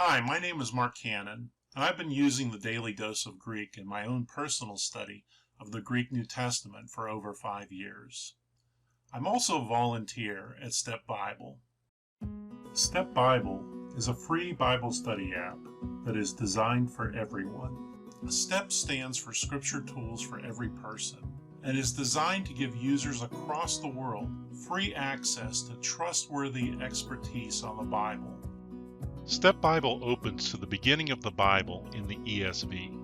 Hi, my name is Mark Cannon, and I've been using the Daily Dose of Greek in my own personal study of the Greek New Testament for over 5 years. I'm also a volunteer at Step Bible. Step Bible is a free Bible study app that is designed for everyone. STEP stands for Scripture Tools for Every Person and is designed to give users across the world free access to trustworthy expertise on the Bible. Step Bible opens to the beginning of the Bible in the ESV.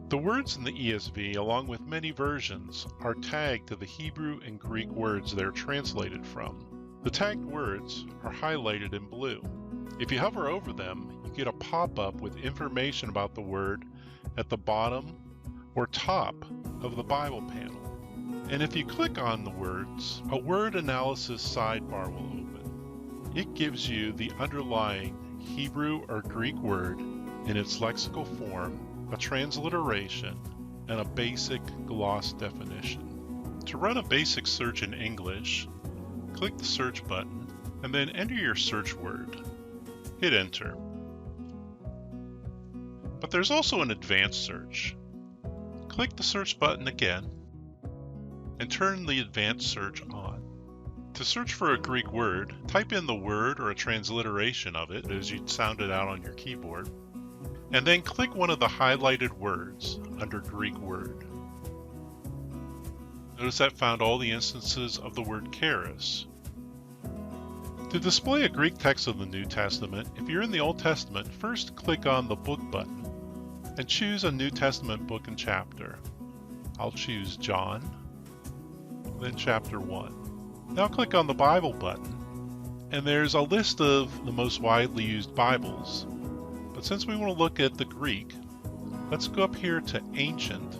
The words in the ESV, along with many versions, are tagged to the Hebrew and Greek words they're translated from. The tagged words are highlighted in blue. If you hover over them, you get a pop-up with information about the word at the bottom or top of the Bible panel. And if you click on the words, a word analysis sidebar will open. It gives you the underlying Hebrew or Greek word in its lexical form, a transliteration, and a basic gloss definition. To run a basic search in English, click the search button and then enter your search word. Hit enter. But there's also an advanced search. Click the search button again and turn the advanced search on. To search for a Greek word, type in the word or a transliteration of it as you'd sound it out on your keyboard, and then click one of the highlighted words under Greek word. Notice that found all the instances of the word charis. To display a Greek text of the New Testament, if you're in the Old Testament, first click on the book button and choose a New Testament book and chapter. I'll choose John, then chapter 1. Now click on the Bible button, and there's a list of the most widely used Bibles. But since we want to look at the Greek, let's go up here to Ancient.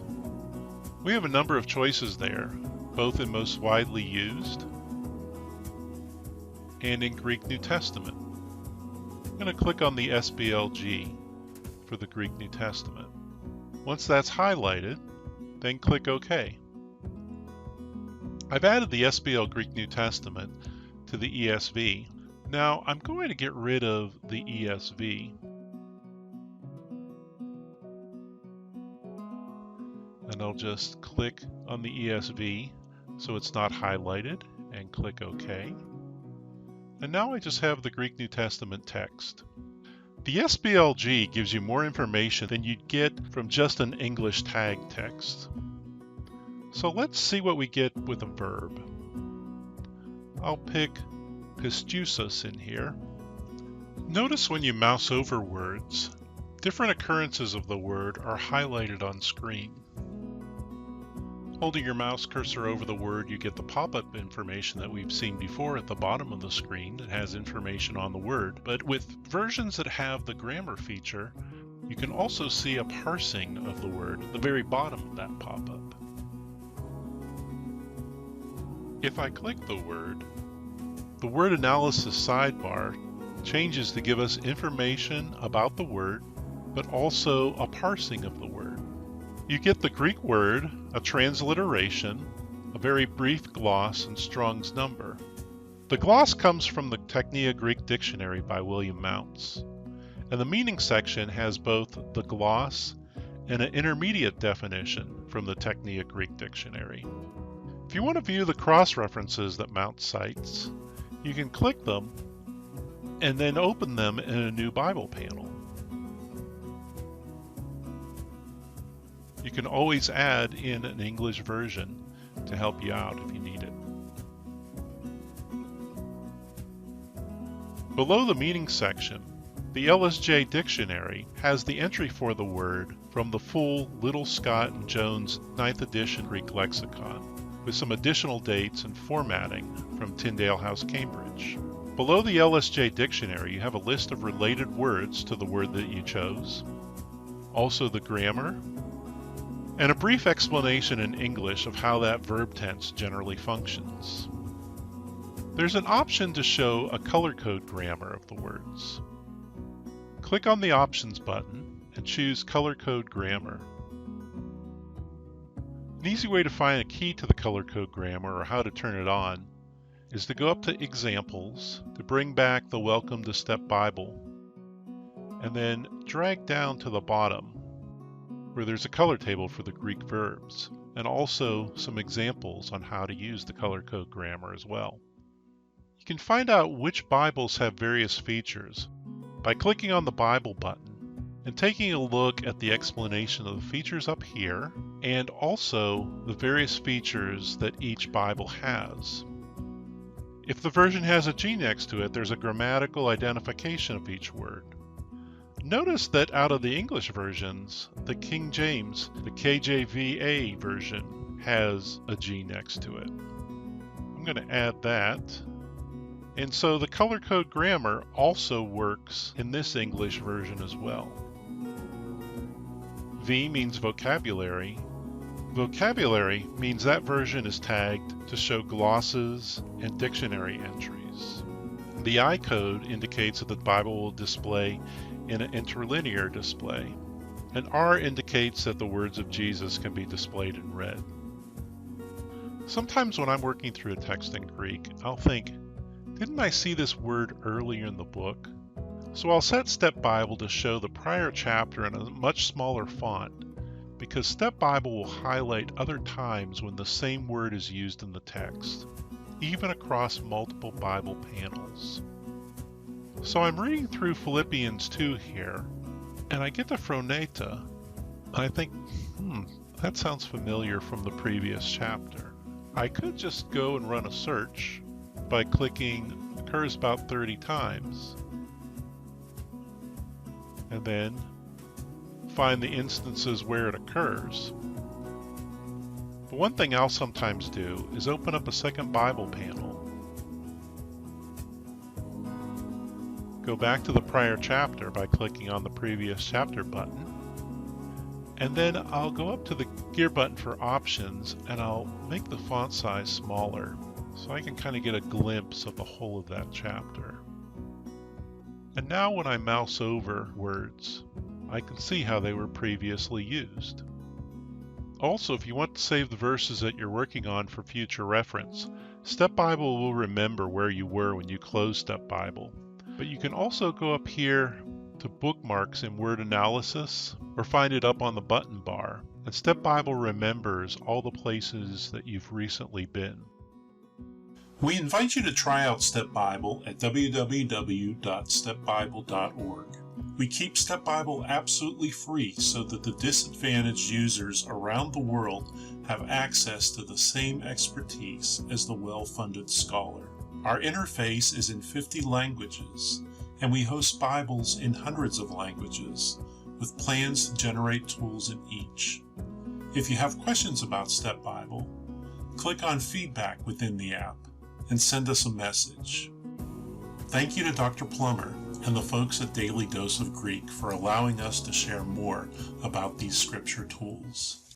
We have a number of choices there, both in most widely used and in Greek New Testament. I'm going to click on the SBLG for the Greek New Testament. Once that's highlighted, then click OK. I've added the SBL Greek New Testament to the ESV. Now I'm going to get rid of the ESV. And I'll just click on the ESV so it's not highlighted and click OK. And now I just have the Greek New Testament text. The SBLG gives you more information than you'd get from just an English tag text. So let's see what we get with a verb. I'll pick pistusos in here. Notice when you mouse over words, different occurrences of the word are highlighted on screen. Holding your mouse cursor over the word, you get the pop-up information that we've seen before at the bottom of the screen that has information on the word. But with versions that have the grammar feature, you can also see a parsing of the word at the very bottom of that pop-up. If I click the word analysis sidebar changes to give us information about the word, but also a parsing of the word. You get the Greek word, a transliteration, a very brief gloss, and Strong's number. The gloss comes from the Technia Greek Dictionary by William Mounce, and the meaning section has both the gloss and an intermediate definition from the Technia Greek Dictionary. If you want to view the cross-references that Mounce cites, you can click them and then open them in a new Bible panel. You can always add in an English version to help you out if you need it. Below the meaning section, the LSJ Dictionary has the entry for the word from the full Little Scott and Jones 9th edition Greek lexicon, with some additional dates and formatting from Tyndale House, Cambridge. Below the LSJ Dictionary, you have a list of related words to the word that you chose, also the grammar, and a brief explanation in English of how that verb tense generally functions. There's an option to show a color code grammar of the words. Click on the Options button and choose Color Code Grammar. An easy way to find a key to the color code grammar or how to turn it on is to go up to Examples, to bring back the Welcome to Step Bible, and then drag down to the bottom where there's a color table for the Greek verbs, and also some examples on how to use the color code grammar as well. You can find out which Bibles have various features by clicking on the Bible button and taking a look at the explanation of the features up here, and also the various features that each Bible has. If the version has a G next to it, there's a grammatical identification of each word. Notice that out of the English versions, the King James, the KJVA version, has a G next to it. I'm going to add that. And so the color code grammar also works in this English version as well. V means vocabulary. Vocabulary means that version is tagged to show glosses and dictionary entries. The I code indicates that the Bible will display in an interlinear display, and R indicates that the words of Jesus can be displayed in red. Sometimes when I'm working through a text in Greek, I'll think, didn't I see this word earlier in the book? So I'll set Step Bible to show the prior chapter in a much smaller font, because Step Bible will highlight other times when the same word is used in the text, even across multiple Bible panels. So I'm reading through Philippians 2 here, and I get to Phroneta, and I think, that sounds familiar from the previous chapter. I could just go and run a search by clicking occurs about 30 times, and then find the instances where it occurs. But one thing I'll sometimes do is open up a second Bible panel, go back to the prior chapter by clicking on the previous chapter button, and then I'll go up to the gear button for options and I'll make the font size smaller so I can kind of get a glimpse of the whole of that chapter. And now when I mouse over words, I can see how they were previously used. Also, if you want to save the verses that you're working on for future reference, Step Bible will remember where you were when you closed Step Bible. But you can also go up here to bookmarks in Word Analysis or find it up on the button bar. And Step Bible remembers all the places that you've recently been. We invite you to try out Step Bible at www.stepbible.org. We keep Step Bible absolutely free so that the disadvantaged users around the world have access to the same expertise as the well-funded scholar. Our interface is in 50 languages, and we host Bibles in hundreds of languages, with plans to generate tools in each. If you have questions about Step Bible, click on Feedback within the app and send us a message. Thank you to Dr. Plummer and the folks at Daily Dose of Greek for allowing us to share more about these scripture tools.